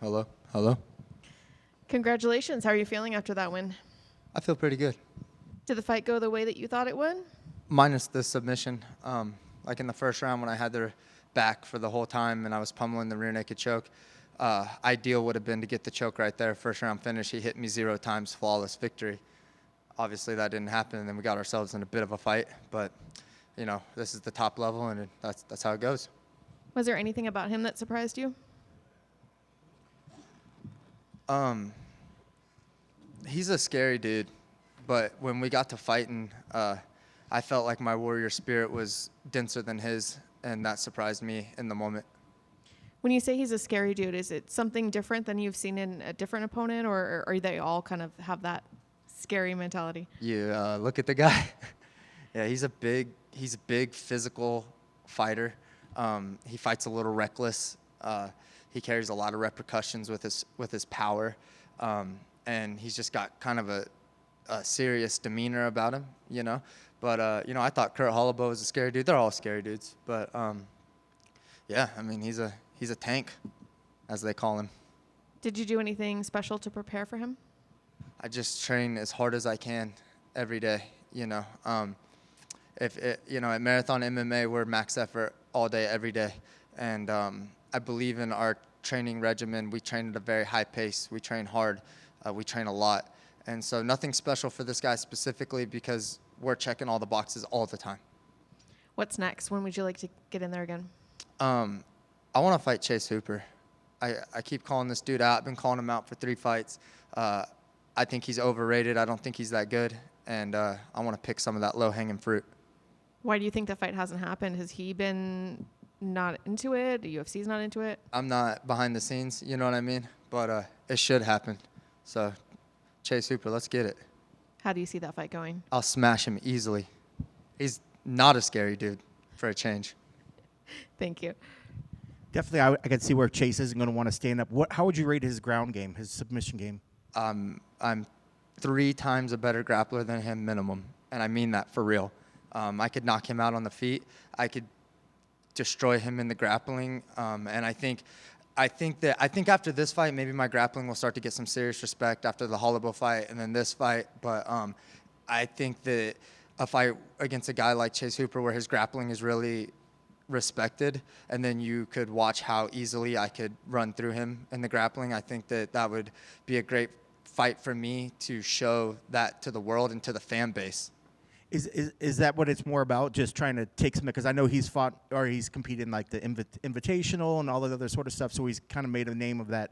Hello? Hello? Congratulations. How are you feeling after that win? I feel pretty good. Did the fight go the way that you thought it would? Minus the submission. Like in the first round when I had their back for the whole time and I was pummeling the rear naked choke, ideal would have been to get the choke right there. First round finish, he hit me 0 times, flawless victory. Obviously that didn't happen, and then we got ourselves in a bit of a fight. But, you know, this is the top level, and that's how it goes. Was there anything about him that surprised you? He's a scary dude, but when we got to fighting, I felt like my warrior spirit was denser than his, and that surprised me in the moment. When you say he's a scary dude, is it something different than you've seen in a different opponent, or are they all kind of have that scary mentality? Yeah, look at the guy. Yeah, he's a big physical fighter. He fights a little reckless. He carries a lot of repercussions with his power, and he's just got kind of a serious demeanor about him, you know. But you know, I thought Kurt Holloway was a scary dude. They're all scary dudes, but yeah, I mean, he's a tank, as they call him. Did you do anything special to prepare for him? I just train as hard as I can every day, you know. You know, at Marathon MMA, we're max effort all day, every day. And I believe in our training regimen. We train at a very high pace. We train hard. We train a lot. And so nothing special for this guy specifically because we're checking all the boxes all the time. What's next? When would you like to get in there again? I want to fight Chase Hooper. I keep calling this dude out. I've been calling him out for 3 fights. I think he's overrated. I don't think he's that good. And I want to pick some of that low-hanging fruit. Why do you think the fight hasn't happened? Has he been not into it? The UFC's not into it? I'm not behind the scenes, you know what I mean? But it should happen. So, Chase Hooper, let's get it. How do you see that fight going? I'll smash him easily. He's not a scary dude, for a change. Thank you. Definitely, I can see where Chase isn't going to want to stand up. How would you rate his ground game, his submission game? I'm 3 times a better grappler than him minimum, and I mean that for real. I could knock him out on the feet. I could destroy him in the grappling, and I think after this fight, maybe my grappling will start to get some serious respect after the Holloway fight and then this fight. But I think that a fight against a guy like Chase Hooper, where his grappling is really respected, and then you could watch how easily I could run through him in the grappling, I think that would be a great fight for me to show that to the world and to the fan base. Is that what it's more about? Just trying to take some, because I know he's fought or he's competed in like the invitational and all that other sort of stuff. So he's kind of made a name of that.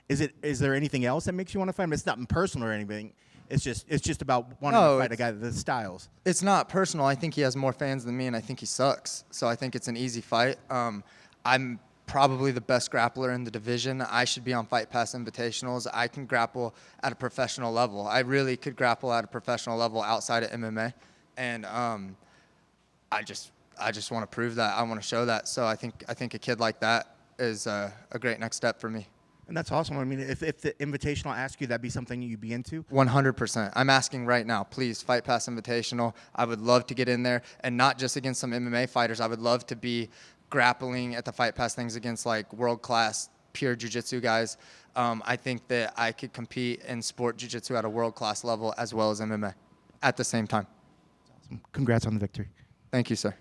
Is there anything else that makes you want to fight him? It's not personal or anything. It's just about wanting to fight a guy that styles. It's not personal. I think he has more fans than me, and I think he sucks. So I think it's an easy fight. I'm probably the best grappler in the division. I should be on Fight Pass Invitationals. I can grapple at a professional level. I really could grapple at a professional level outside of MMA. And I just want to prove that. I want to show that. So I think a kid like that is a great next step for me. And that's awesome. I mean, if the Invitational asked you, that'd be something you'd be into? 100%. I'm asking right now, please, Fight Pass Invitational. I would love to get in there, and not just against some MMA fighters. I would love to be grappling at the Fight Pass things against like world-class pure jiu-jitsu guys. I think that I could compete in sport jiu-jitsu at a world-class level as well as MMA at the same time. Congrats on the victory. Thank you, sir.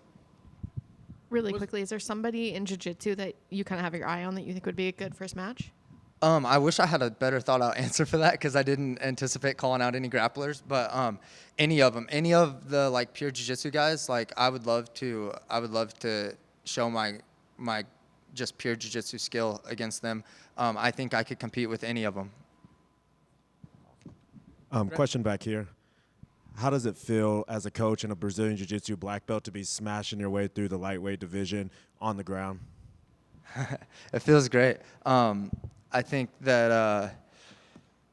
Really quickly, is there somebody in jiu-jitsu that you kind of have your eye on that you think would be a good first match? I wish I had a better thought-out answer for that because I didn't anticipate calling out any grapplers. But any of them, any of the like pure jiu-jitsu guys, like I would love to show my just pure jiu-jitsu skill against them. I think I could compete with any of them. Question back here. How does it feel as a coach in a Brazilian Jiu-Jitsu black belt to be smashing your way through the lightweight division on the ground? It feels great. I think that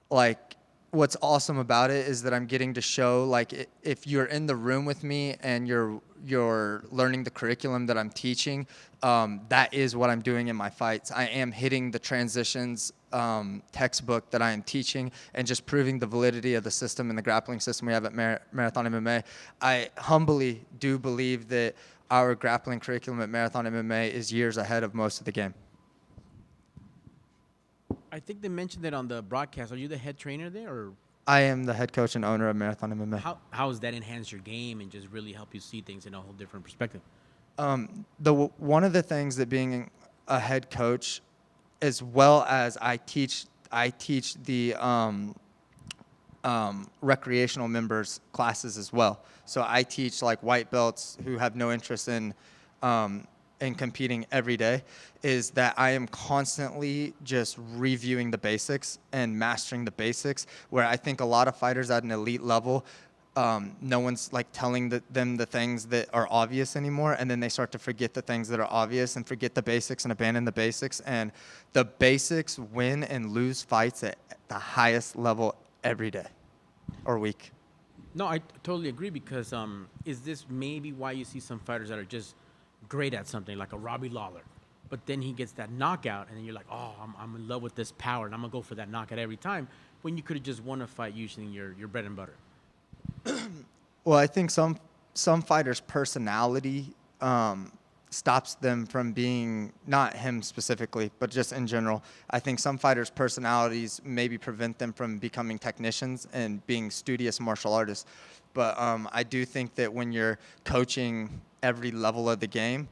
like what's awesome about it is that I'm getting to show, like, if you're in the room with me and you're learning the curriculum that I'm teaching, that is what I'm doing in my fights. I am hitting the transitions textbook that I am teaching and just proving the validity of the system and the grappling system we have at Marathon MMA. I humbly do believe that our grappling curriculum at Marathon MMA is years ahead of most of the game. I think they mentioned it on the broadcast. Are you the head trainer there, or I am the head coach and owner of Marathon MMA. how has that enhanced your game and just really help you see things in a whole different perspective? One of the things that being a head coach, as well as I teach the recreational members classes as well. So I teach like white belts who have no interest in competing every day, is that I am constantly just reviewing the basics and mastering the basics, where I think a lot of fighters at an elite level, no one's like telling them the things that are obvious anymore, and then they start to forget the things that are obvious and forget the basics and abandon the basics. And the basics win and lose fights at the highest level every day or week. No, I totally agree, because is this maybe why you see some fighters that are just great at something, like a Robbie Lawler, but then he gets that knockout, and then you're like, oh, I'm in love with this power, and I'm going to go for that knockout every time, when you could have just won a fight using your bread and butter? Well, I think some fighters' personality stops them from being, not him specifically, but just in general. I think some fighters' personalities maybe prevent them from becoming technicians and being studious martial artists. But I do think that when you're coaching every level of the game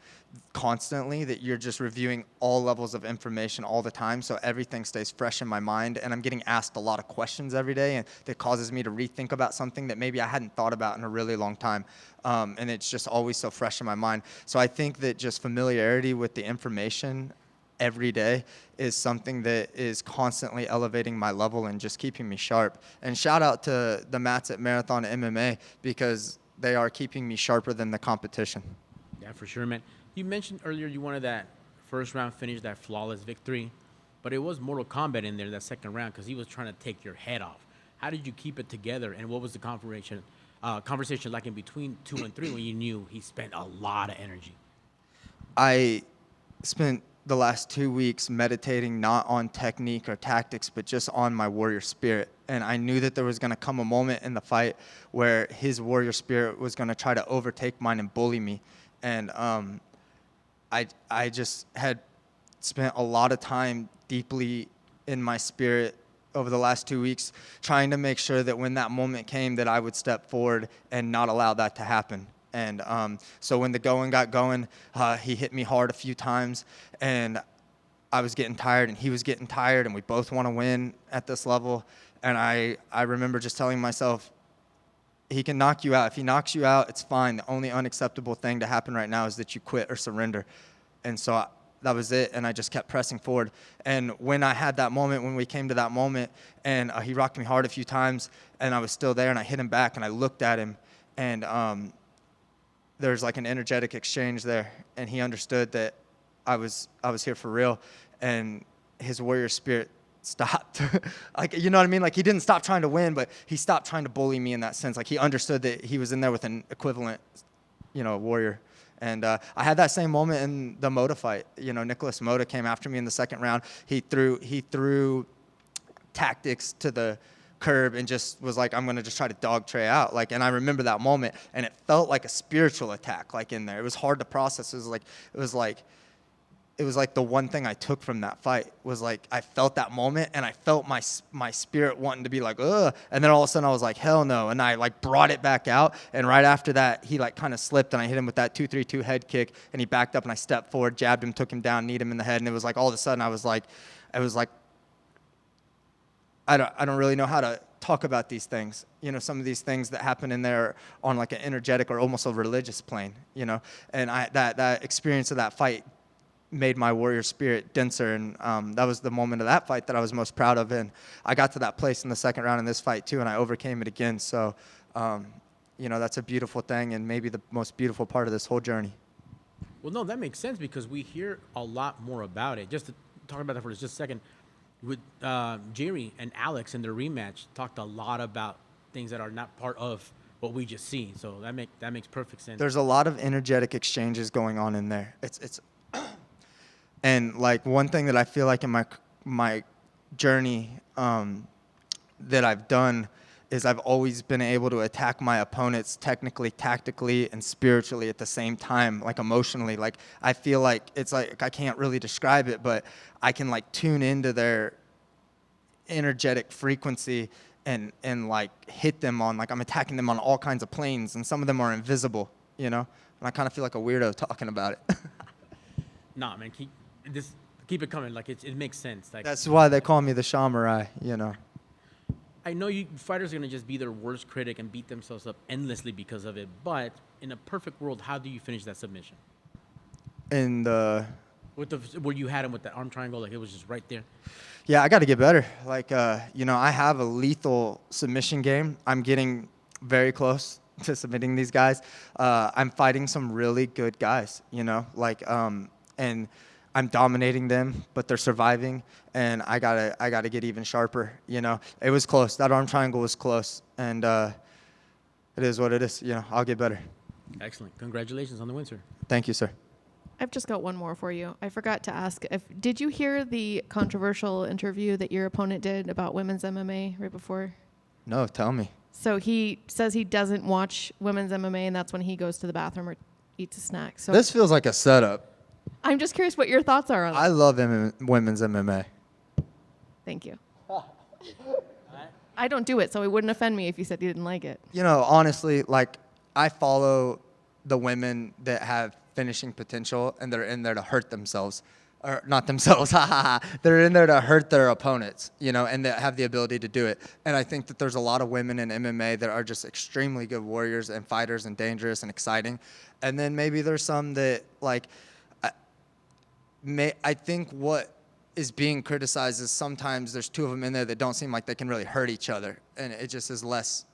constantly, that you're just reviewing all levels of information all the time, so everything stays fresh in my mind, and I'm getting asked a lot of questions every day, and that causes me to rethink about something that maybe I hadn't thought about in a really long time, and it's just always so fresh in my mind. So I think that just familiarity with the information every day is something that is constantly elevating my level and just keeping me sharp. And shout out to the mats at Marathon MMA, because they are keeping me sharper than the competition. Yeah, for sure, man. You mentioned earlier you wanted that first round finish, that flawless victory, but it was Mortal Kombat in there that second round, because he was trying to take your head off. How did you keep it together, and what was the conversation like in between 2 and 3 when you knew he spent a lot of energy? I spent the last 2 weeks meditating not on technique or tactics, but just on my warrior spirit. And I knew that there was going to come a moment in the fight where his warrior spirit was going to try to overtake mine and bully me. And I just had spent a lot of time deeply in my spirit over the last 2 weeks, trying to make sure that when that moment came, that I would step forward and not allow that to happen. And so when the going got going, he hit me hard a few times, and I was getting tired, and he was getting tired, and we both want to win at this level. And I remember just telling myself, he can knock you out. If he knocks you out, it's fine. The only unacceptable thing to happen right now is that you quit or surrender. And so that was it, and I just kept pressing forward. And when I had that moment, when we came to that moment, and he rocked me hard a few times, and I was still there, and I hit him back, and I looked at him, and there's like an energetic exchange there, and he understood that I was here for real, and his warrior spirit stopped. Like, you know what I mean? Like, he didn't stop trying to win, but he stopped trying to bully me in that sense. Like, he understood that he was in there with an equivalent, warrior. And I had that same moment in the Mota fight. Nicholas Mota came after me in the second round. He threw tactics to the curb and just was like, I'm going to just try to dog Trey out. Like, and I remember that moment, and it felt like a spiritual attack, like in there. It was hard to process. It was like the one thing I took from that fight was like, I felt that moment, and I felt my spirit wanting to be like, ugh. And then all of a sudden I was like, hell no. And I like brought it back out. And right after that, he like kind of slipped, and I hit him with that 2-3-2 head kick, and he backed up, and I stepped forward, jabbed him, took him down, kneed him in the head. And it was like, all of a sudden I was like, I don't really know how to talk about these things. Some of these things that happen in there on like an energetic or almost a religious plane, and that experience of that fight made my warrior spirit denser, and that was the moment of that fight that I was most proud of. And I got to that place in the second round in this fight too, and I overcame it again. So, that's a beautiful thing, and maybe the most beautiful part of this whole journey. Well, no, that makes sense, because we hear a lot more about it. Just to talk about that for just a second, with Jerry and Alex in their rematch, talked a lot about things that are not part of what we just seen. So that makes perfect sense. There's a lot of energetic exchanges going on in there. It's And like one thing that I feel like in my journey that I've done is I've always been able to attack my opponents technically, tactically, and spiritually at the same time, like emotionally. Like I feel like it's like I can't really describe it, but I can like tune into their energetic frequency and like hit them on, like I'm attacking them on all kinds of planes, and some of them are invisible, you know? And I kind of feel like a weirdo talking about it. Nah, man, keep it coming. Like it makes sense. Like That's why they call me the Samurai, you know? I know you fighters are gonna just be their worst critic and beat themselves up endlessly because of it. But in a perfect world, how do you finish that submission? And With where you had him with that arm triangle, like it was just right there. yeah, I got to get better. Like, you know, I have a lethal submission game. I'm getting very close to submitting these guys. I'm fighting some really good guys, you know, like, and I'm dominating them, but they're surviving, and I gotta get even sharper, you know. It was close. That arm triangle was close, and it is what it is. You know, I'll get better. Excellent. Congratulations on the win, sir. Thank you, sir. I've just got one more for you. I forgot to ask, did you hear the controversial interview that your opponent did about women's MMA right before? No, tell me. So he says he doesn't watch women's MMA, and that's when he goes to the bathroom or eats a snack. So This feels like a setup. I'm just curious what your thoughts are on that. I love women's MMA. Thank you. I don't do it, so it wouldn't offend me if you said you didn't like it. You know, honestly, like, I follow the women that have finishing potential, and they're in there to hurt themselves. Or not themselves, they're in there to hurt their opponents, you know, and that have the ability to do it. And I think that there's a lot of women in MMA that are just extremely good warriors and fighters and dangerous and exciting. And then maybe there's some that, like, I think what is being criticized is sometimes there's two of them in there that don't seem like they can really hurt each other, and it just is less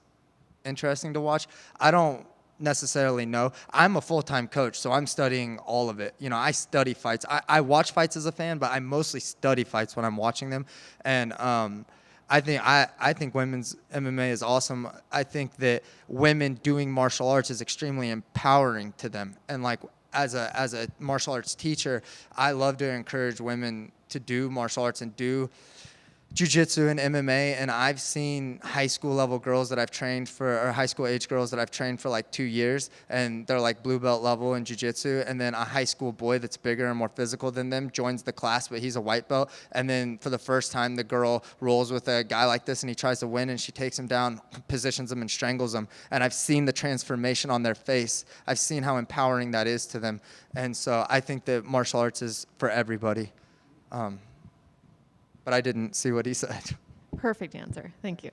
interesting to watch. I don't necessarily know. I'm a full-time coach, so I'm studying all of it. You know, I study fights. I watch fights as a fan, but I mostly study fights when I'm watching them. And I think women's MMA is awesome. I think that women doing martial arts is extremely empowering to them. And like as a martial arts teacher, I love to encourage women to do martial arts and do jiu-jitsu and MMA, and I've seen high school level girls that I've trained for, or high school age girls that I've trained for like 2 years, and they're like blue belt level in jiu-jitsu, and then a high school boy that's bigger and more physical than them joins the class, but he's a white belt, and then for the first time the girl rolls with a guy like this and he tries to win, and she takes him down, positions him, and strangles him, and I've seen the transformation on their face. I've seen how empowering that is to them, and so I think that martial arts is for everybody. But I didn't see what he said. Perfect answer. Thank you.